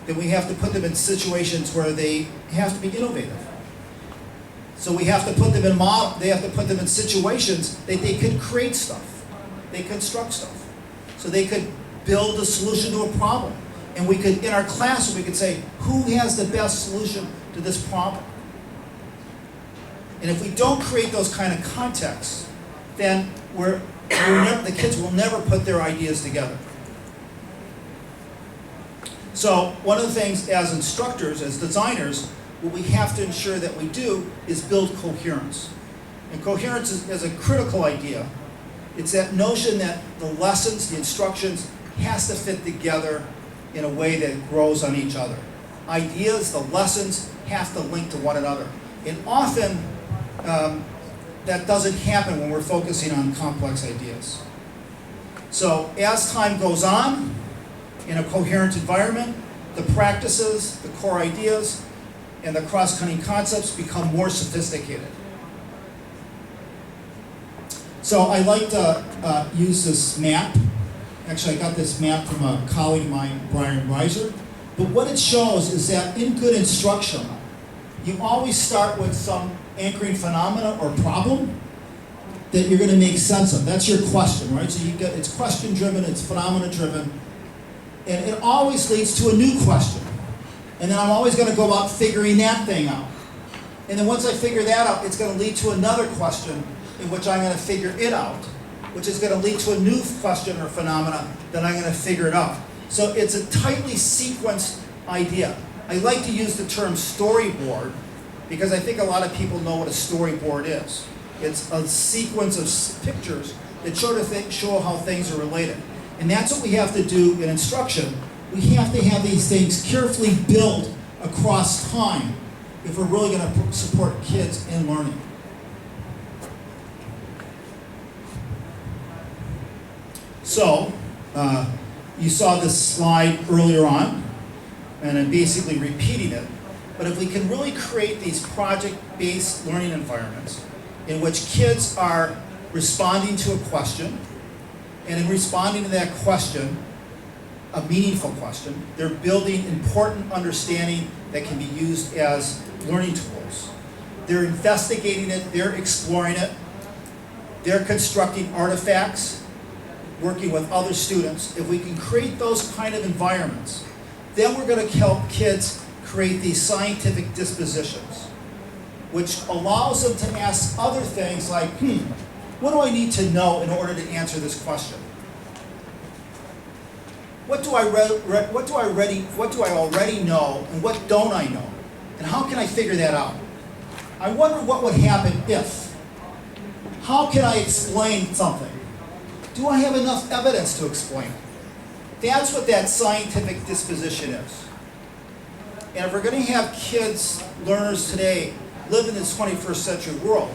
then we have to put them in situations where they have to be innovative. So we have to put them in situations that they could create stuff. They construct stuff. So they could build a solution to a problem. And we could, in our class, we could say, who has the best solution to this problem? And if we don't create those kind of contexts, then the kids will never put their ideas together. So one of the things as instructors, as designers, what we have to ensure that we do is build coherence. And coherence is a critical idea. It's that notion that the lessons, the instructions, has to fit together in a way that grows on each other. Ideas, the lessons, have to link to one another. And often, that doesn't happen when we're focusing on complex ideas. So as time goes on, in a coherent environment, the practices, the core ideas, and the cross-cutting concepts become more sophisticated. So I like to use this map. Actually, I got this map from a colleague of mine, Brian Reiser. But what it shows is that in good instruction, you always start with some anchoring phenomena or problem that you're going to make sense of. That's your question, right? So it's question-driven, it's phenomena-driven, and it always leads to a new question. And then I'm always going to go about figuring that thing out. And then once I figure that out, it's going to lead to another question in which I'm going to figure it out, which is going to lead to a new question or phenomena that I'm going to figure it out. So it's a tightly sequenced idea. I like to use the term storyboard because I think a lot of people know what a storyboard is. It's a sequence of pictures that show how things are related. And that's what we have to do in instruction. We have to have these things carefully built across time if we're really going to support kids in learning. So, you saw this slide earlier on, and I'm basically repeating it. But if we can really create these project-based learning environments in which kids are responding to a question, and in responding to that question, a meaningful question, they're building important understanding that can be used as learning tools. They're investigating it, they're exploring it, they're constructing artifacts, working with other students. If we can create those kind of environments, then we're going to help kids create these scientific dispositions, which allows them to ask other things like, what do I need to know in order to answer this question? What do I already know, and what don't I know? And how can I figure that out? I wonder what would happen if. How can I explain something? Do I have enough evidence to explain it? That's what that scientific disposition is. And if we're going to have kids, learners today, live in this 21st century world,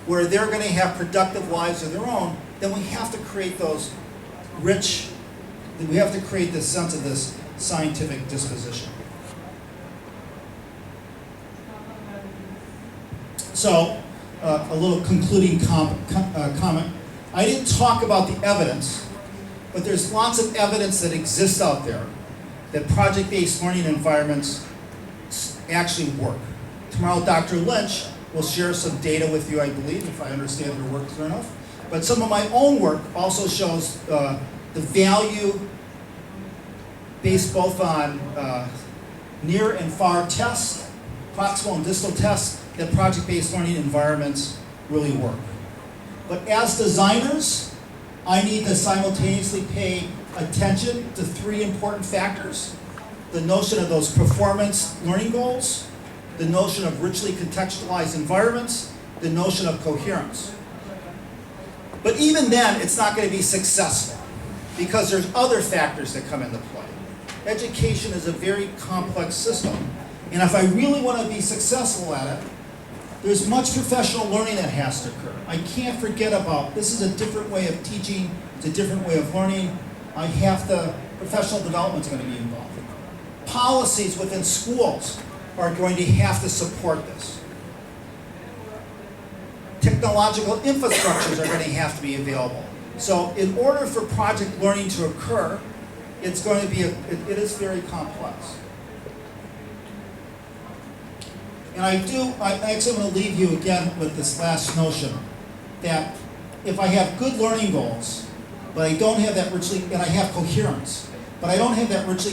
where they're going to have productive lives of their own, then we have to create those rich, we have to create this sense of this scientific disposition. So, a little concluding comment. I didn't talk about the evidence, but there's lots of evidence that exists out there that project-based learning environments actually work. Tomorrow, Dr. Lynch will share some data with you, I believe, if I understand her work clear enough. But some of my own work also shows the value based both on near and far tests proximal and distal tests, that project-based learning environments really work. But as designers, I need to simultaneously pay attention to three important factors. The notion of those performance learning goals, the notion of richly contextualized environments, the notion of coherence. But even then, it's not going to be successful because there's other factors that come into play. Education is a very complex system, and if I really want to be successful at it, there's much professional learning that has to occur. I can't forget about, this is a different way of teaching, it's a different way of learning. Professional development is going to be involved. Policies within schools are going to have to support this. Technological infrastructures are going to have to be available. So in order for project learning to occur, it's going to be, it is very complex. And I actually want to leave you again with this last notion that if I have good learning goals, but I don't have that richly, and I have coherence, but I don't have that richly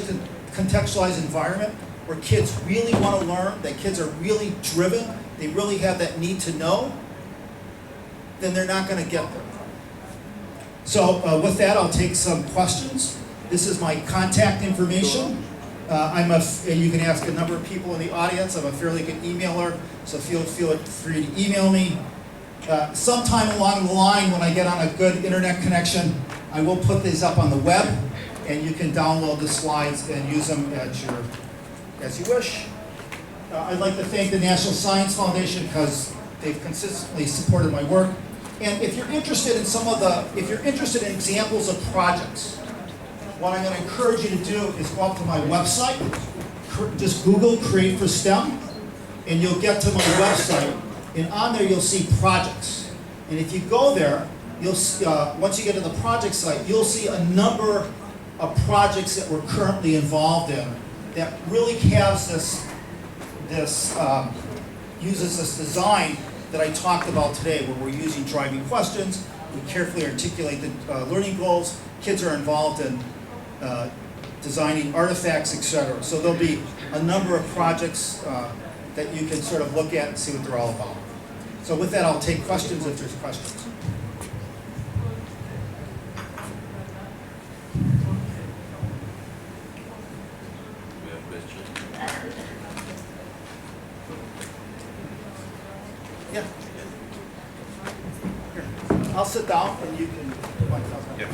contextualized environment where kids really want to learn, that kids are really driven, they really have that need to know, then they're not going to get there. So with that, I'll take some questions. This is my contact information. You can ask a number of people in the audience. I'm a fairly good emailer, so feel free to email me. Sometime along the line, when I get on a good internet connection, I will put these up on the web, and you can download the slides and use them as you wish. I'd like to thank the National Science Foundation because they've consistently supported my work. And if you're interested in if you're interested in examples of projects, what I'm going to encourage you to do is go up to my website, just Google Create for STEM, and you'll get to my website, and on there you'll see projects. And if you go there, you'll see, once you get to the project site, you'll see a number of projects that we're currently involved in that really has uses this design that I talked about today, where we're using driving questions, we carefully articulate the learning goals, kids are involved in designing artifacts, etc. So there'll be a number of projects that you can sort of look at and see what they're all about. So with that, I'll take questions if there's questions. We have questions. Yeah. Here. I'll sit down and you can. Yeah.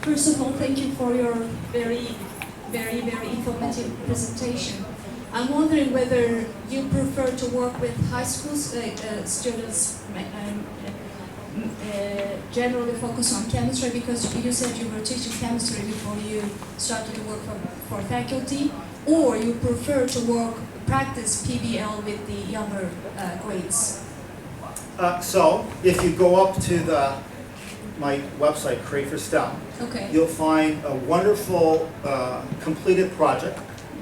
First of all, thank you for your very informative presentation. I'm wondering whether you prefer to work with high school students, generally focus on chemistry, because you said you were teaching chemistry before you started to work for faculty, or you prefer to practice PBL with the younger grades? So if you go up to my website, Create for STEM, okay, you'll find a wonderful completed project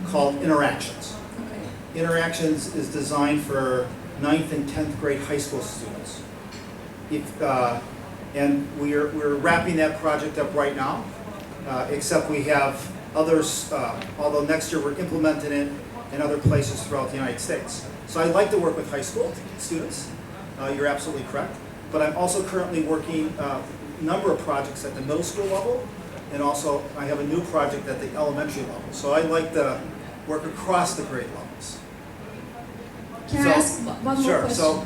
called Interactions. okay. Interactions is designed for 9th and 10th grade high school students. And we're wrapping that project up right now, except we have others, although next year we're implementing it in other places throughout the United States. So I like to work with high school students, you're absolutely correct, but I'm also currently working a number of projects at the middle school level, and also I have a new project at the elementary level. So I like to work across the grade levels. Can I ask one more sure. question? So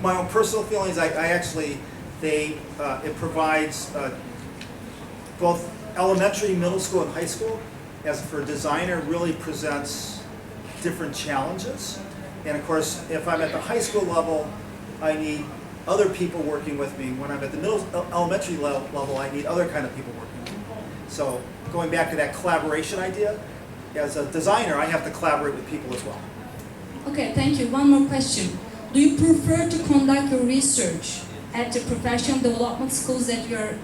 my own personal feelings, it provides both elementary, middle school, and high school. As for a designer, really presents different challenges. And of course, if I'm at the high school level, I need other people working with me. When I'm at the elementary level, I need other kind of people working with me. So going back to that collaboration idea, as a designer, I have to collaborate with people as well. Okay, thank you. One more question. Do you prefer to conduct your research at the professional development schools that you're,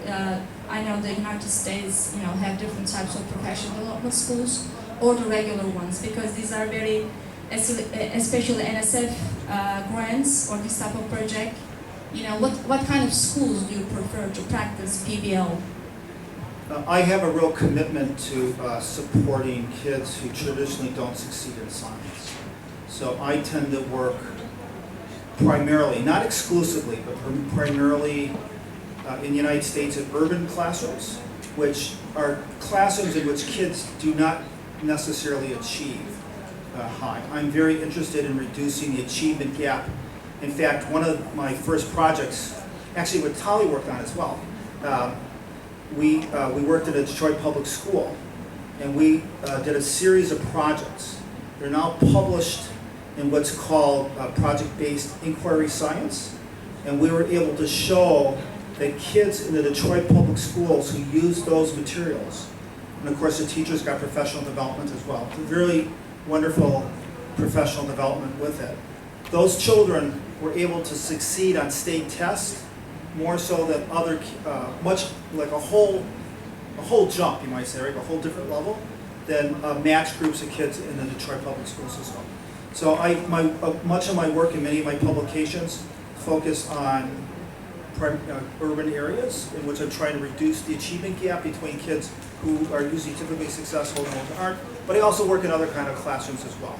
I know the United States, have different types of professional development schools, or the regular ones? Because these are very, especially NSF grants or this type of project, what kind of schools do you prefer to practice PBL? I have a real commitment to supporting kids who traditionally don't succeed in science. So I tend to work primarily, not exclusively, but primarily in the United States in urban classrooms, which are classrooms in which kids do not necessarily achieve high. I'm very interested in reducing the achievement gap. In fact, one of my first projects, actually what Tali worked on as well, we worked at a Detroit public school, and we did a series of projects. They're now published in what's called project-based inquiry science, and we were able to show that kids in the Detroit public schools who used those materials, and of course the teachers got professional development as well, it's a really wonderful professional development with it. Those children were able to succeed on state tests more so than other, much like a whole jump, you might say, right? A whole different level than matched groups of kids in the Detroit public school system. So much of my work and many of my publications focus on urban areas in which I'm trying to reduce the achievement gap between kids who are usually typically successful and those who aren't. But I also work in other kind of classrooms as well.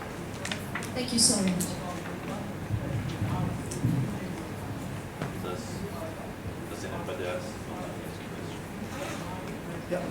Thank you so much. Does anybody else want to ask a question? Yeah.